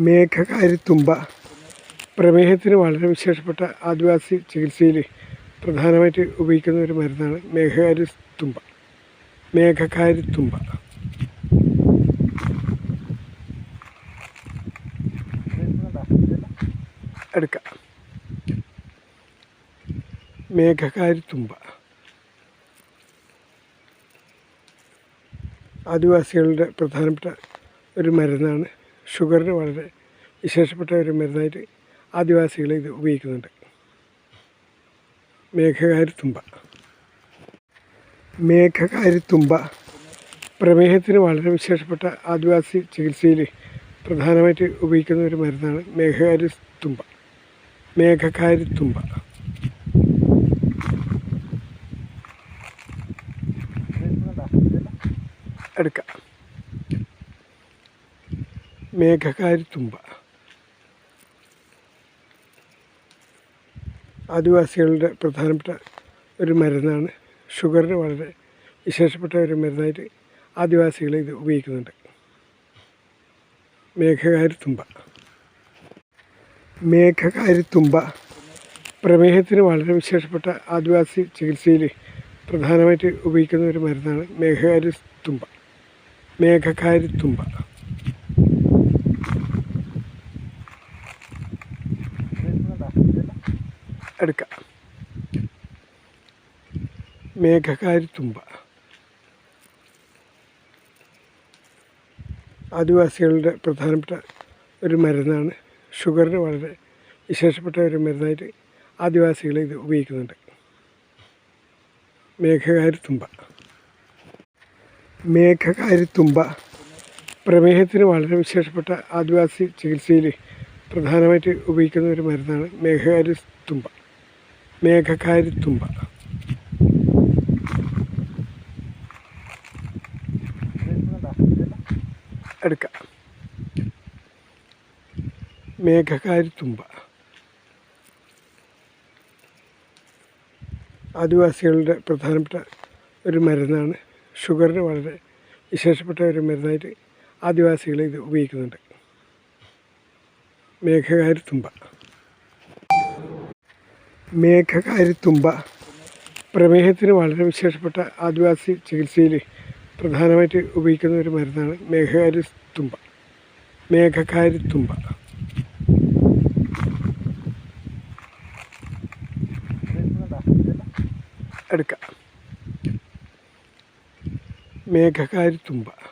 മേഘകാരിത്തുമ്പ പ്രമേഹത്തിന് വളരെ വിശേഷപ്പെട്ട ആദിവാസി ചികിത്സയിൽ പ്രധാനമായിട്ട് ഉപയോഗിക്കുന്ന ഒരു മരുന്നാണ് മേഘകാരിത്തുമ്പ. എടുക്കാം. മേഘകാരിത്തുമ്പ ആദിവാസികളുടെ പ്രധാനപ്പെട്ട ഒരു മരുന്നാണ്. ഷുഗറിന് വളരെ വിശേഷപ്പെട്ട ഒരു മരുന്നായിട്ട് ആദിവാസികൾ ഇത് ഉപയോഗിക്കുന്നുണ്ട്. മേഘകാരിത്തുമ്പ പ്രമേഹത്തിന് വളരെ വിശേഷപ്പെട്ട ആദിവാസി ചികിത്സയിൽ പ്രധാനമായിട്ട് ഉപയോഗിക്കുന്ന ഒരു മരുന്നാണ് മേഘകാരിത്തുമ്പ. എടുക്കാം. മേഘകാരിത്തുമ്പ ആദിവാസികളുടെ പ്രധാനപ്പെട്ട ഒരു മരുന്നാണ്. ഷുഗറിന് വളരെ വിശേഷപ്പെട്ട ഒരു മരുന്നായിട്ട് ആദിവാസികൾ ഇത് ഉപയോഗിക്കുന്നുണ്ട്. മേഘകാരിത്തുമ്പ പ്രമേഹത്തിന് വളരെ വിശേഷപ്പെട്ട ആദിവാസി ചികിത്സയിൽ പ്രധാനമായിട്ട് ഉപയോഗിക്കുന്ന ഒരു മരുന്നാണ് മേഘകാരിത്തുമ്പ. എടുക്കാം. മേഘകാരിത്തുമ്പ ആദിവാസികളുടെ പ്രധാനപ്പെട്ട ഒരു മരുന്നാണ്. ഷുഗറിന് വളരെ വിശേഷപ്പെട്ട ഒരു മരുന്നായിട്ട് ആദിവാസികൾ ഇത് ഉപയോഗിക്കുന്നുണ്ട്. മേഘകാരിത്തുമ്പ പ്രമേഹത്തിന് വളരെ വിശേഷപ്പെട്ട ആദിവാസി ചികിത്സയിൽ പ്രധാനമായിട്ട് ഉപയോഗിക്കുന്ന ഒരു മരുന്നാണ് മേഘകാരിത്തുമ്പ. എടുക്കാം. മേഘകാരിത്തുമ്പ ആദിവാസികളുടെ പ്രധാനപ്പെട്ട ഒരു മരുന്നാണ്. ഷുഗറിന് വളരെ വിശേഷപ്പെട്ട ഒരു മരുന്നായിട്ട് ആദിവാസികൾ ഇത് ഉപയോഗിക്കുന്നുണ്ട്. മേഘകാരിത്തുമ്പ പ്രമേഹത്തിന് വളരെ വിശേഷപ്പെട്ട ആദിവാസി ചികിത്സയിൽ പ്രധാനമായിട്ട് ഉപയോഗിക്കുന്ന ഒരു മരുന്നാണ് മേഘകാരിത്തുമ്പ. എടുക്കാം. മേഘകാരിത്തുമ്പ